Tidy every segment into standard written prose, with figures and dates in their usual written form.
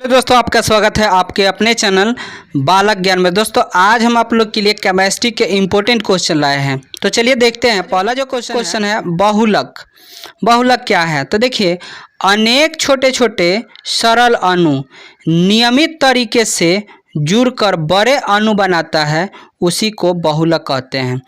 Hello दोस्तों, आपका स्वागत है आपके अपने चैनल बालक ज्ञान में। दोस्तों आज हम आप लोग के लिए केमिस्ट्री के इम्पोर्टेंट क्वेश्चन लाए हैं। तो चलिए देखते हैं। पहला जो क्वेश्चन है बहुलक। बहुलक क्या है? तो देखिए, अनेक छोटे छोटे सरल अणु नियमित तरीके से जुड़कर बड़े अणु बनाता है, उसी को बहुलक कहते हैं।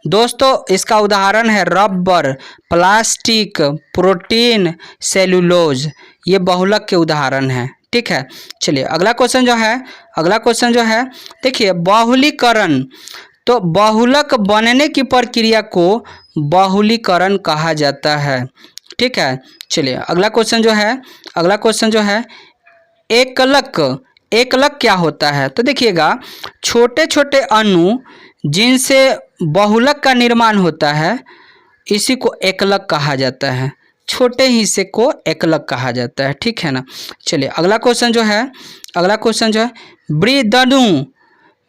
दोस्तों इसका उदाहरण है रबर, प्लास्टिक, प्रोटीन, सेलुलोज। ये बहुलक के उदाहरण हैं। ठीक है, चलिए अगला क्वेश्चन जो है देखिए, बहुलीकरण। तो बहुलक बनने की प्रक्रिया को बहुलीकरण कहा जाता है। ठीक है, चलिए अगला क्वेश्चन जो है एकलक। एकलक क्या होता है? तो देखिएगा, छोटे छोटे अणु जिनसे बहुलक का निर्माण होता है, इसी को एकलक कहा जाता है। छोटे हिस्से को एकलक कहा जाता है। ठीक है ना। चलिए अगला क्वेश्चन जो है बृहदणु।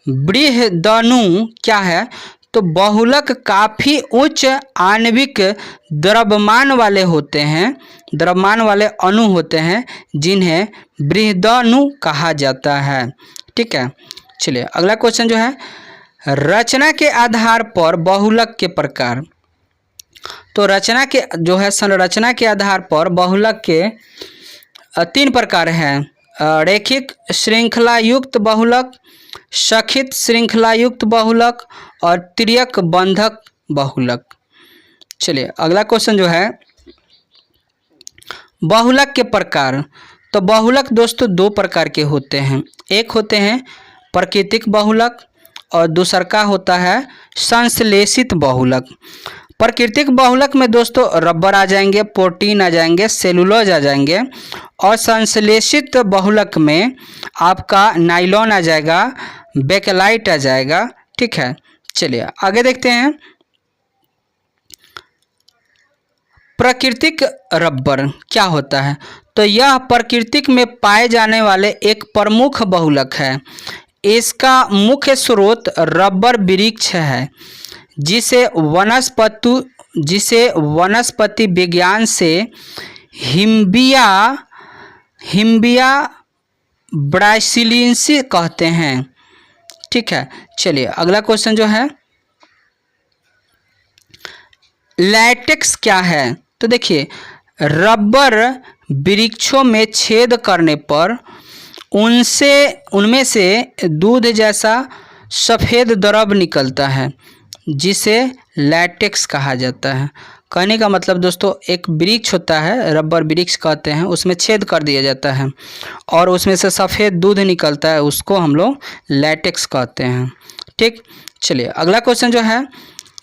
बृहदणु क्या है? तो बहुलक काफ़ी उच्च आणविक द्रव्यमान वाले होते हैं, द्रव्यमान वाले अणु होते हैं, जिन्हें बृहदणु कहा जाता है। ठीक है, चलिए अगला क्वेश्चन जो है रचना के आधार पर बहुलक के प्रकार। तो रचना के जो है संरचना के आधार पर बहुलक के 3 प्रकार हैं। रैखिक श्रृंखला युक्त बहुलक, सखित श्रृंखला युक्त बहुलक और त्रियक बंधक बहुलक। चलिए अगला क्वेश्चन जो है बहुलक के प्रकार। तो बहुलक दोस्तों 2 प्रकार के होते हैं। एक होते हैं प्राकृतिक बहुलक और दूसरा का होता है संश्लेषित बहुलक। प्राकृतिक बहुलक में दोस्तों रबर आ जाएंगे, प्रोटीन आ जाएंगे, सेलुलोज आ जाएंगे। और संश्लेषित बहुलक में आपका नायलॉन आ जाएगा, बेकेलाइट आ जाएगा। ठीक है, चलिए आगे देखते हैं। प्राकृतिक रबर क्या होता है? तो यह प्राकृतिक में पाए जाने वाले एक प्रमुख बहुलक है। इसका मुख्य स्रोत रबर वृक्ष है, जिसे वनस्पति विज्ञान से हिम्बिया ब्रासिलियंसी कहते हैं। ठीक है, चलिए अगला क्वेश्चन जो है लैटेक्स क्या है? तो देखिए, रबर वृक्षों में छेद करने पर उनमें से दूध जैसा सफ़ेद द्रव निकलता है, जिसे लैटेक्स कहा जाता है। कहने का मतलब दोस्तों, एक वृक्ष होता है, रबर वृक्ष कहते हैं, उसमें छेद कर दिया जाता है और उसमें से सफ़ेद दूध निकलता है, उसको हम लोग लैटेक्स कहते हैं। ठीक, चलिए अगला क्वेश्चन जो है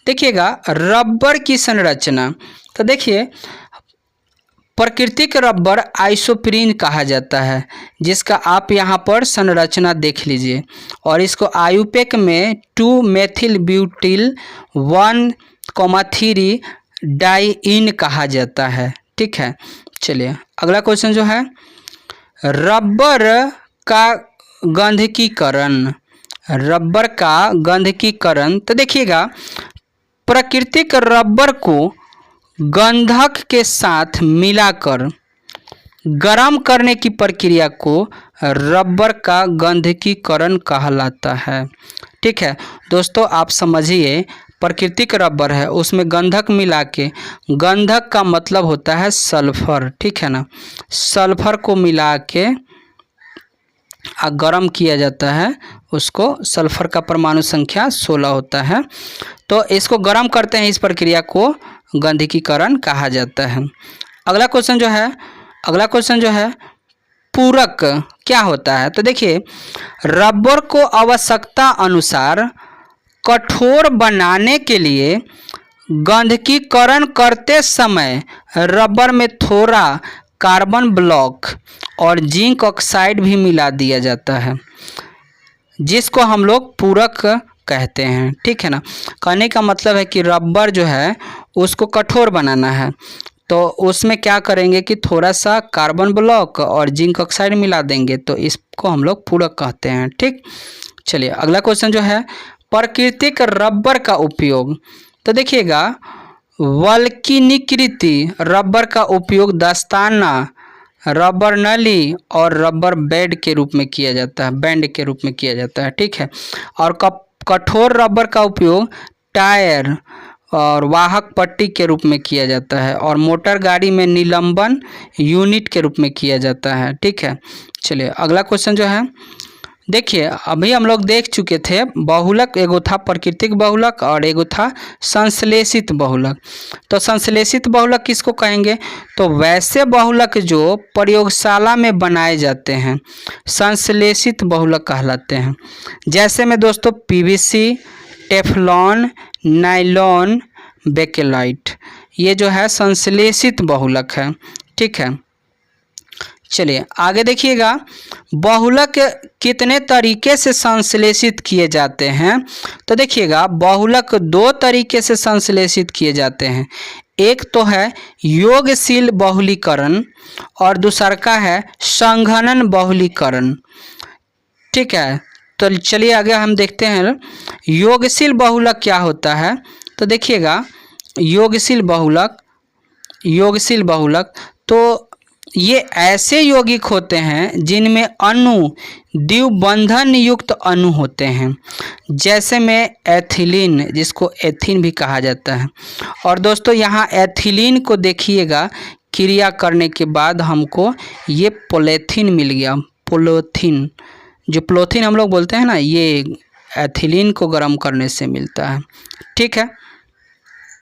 देखिएगा रबर की संरचना। तो देखिए, प्राकृतिक रबर आइसोप्रीन कहा जाता है, जिसका आप यहाँ पर संरचना देख लीजिए। और इसको आयुपेक में 2 मेथिल ब्यूटिल 1,3 डाइइन कहा जाता है। ठीक है, चलिए अगला क्वेश्चन जो है रबर का गंधकीकरण। रबर का गंधकीकरण। तो देखिएगा, प्राकृतिक रबर को गंधक के साथ मिलाकर गर्म करने की प्रक्रिया को रबर का गंधकीकरण कहलाता है। ठीक है दोस्तों, आप समझिए, प्राकृतिक रबर है, उसमें गंधक मिला के, गंधक का मतलब होता है सल्फर। ठीक है ना, सल्फर को मिला के गर्म किया जाता है, उसको सल्फर का परमाणु संख्या 16 होता है। तो इसको गर्म करते हैं, इस प्रक्रिया को गंधकीकरण कहा जाता है। अगला क्वेश्चन जो है पूरक क्या होता है? तो देखिए, रबर को आवश्यकता अनुसार कठोर बनाने के लिए गंधकीकरण करते समय रबर में थोड़ा कार्बन ब्लॉक और जिंक ऑक्साइड भी मिला दिया जाता है, जिसको हम लोग पूरक कहते हैं। ठीक है ना। कहने का मतलब है कि रबर जो है उसको कठोर बनाना है, तो उसमें क्या करेंगे कि थोड़ा सा कार्बन ब्लॉक और जिंक ऑक्साइड मिला देंगे, तो इसको हम लोग पूरक कहते हैं। ठीक, चलिए अगला क्वेश्चन जो है प्राकृतिक रबर का उपयोग। तो देखिएगा, वल्कनीकृत रबर का उपयोग दस्ताना, रबर नली और रबर बेड के रूप में किया जाता है, बैंड के रूप में किया जाता है, ठीक है। और कठोर रबर का उपयोग टायर और वाहक पट्टी के रूप में किया जाता है और मोटर गाड़ी में निलंबन यूनिट के रूप में किया जाता है, ठीक है। चलिए अगला क्वेश्चन जो है, देखिए अभी हम लोग देख चुके थे बहुलक, एगो था प्राकृतिक बहुलक और एगो था संश्लेषित बहुलक। तो संश्लेषित बहुलक किसको कहेंगे? तो वैसे बहुलक जो प्रयोगशाला में बनाए जाते हैं संश्लेषित बहुलक कहलाते हैं। जैसे में दोस्तों पीवीसी, टेफ्लॉन, नायलॉन, बेकेलाइट, ये जो है संश्लेषित बहुलक है, ठीक है। चलिए आगे देखिएगा, बहुलक कितने तरीके से संश्लेषित किए जाते हैं। तो देखिएगा बहुलक दो तरीके से संश्लेषित किए जाते हैं। एक तो है योगशील बहुलीकरण और दूसरा का है संघनन बहुलीकरण, ठीक है। तो चलिए आगे हम देखते हैं योगशील बहुलक क्या होता है। तो देखिएगा योगशील बहुलक तो ये ऐसे यौगिक होते हैं जिनमें अणु द्विबंधन युक्त अणु होते हैं, जैसे में एथिलीन, जिसको एथीन भी कहा जाता है। और दोस्तों यहाँ एथिलीन को देखिएगा, क्रिया करने के बाद हमको ये पोलेथीन मिल गया। पोलोथीन, जो पोलोथीन हम लोग बोलते हैं ना, ये एथिलीन को गर्म करने से मिलता है, ठीक है।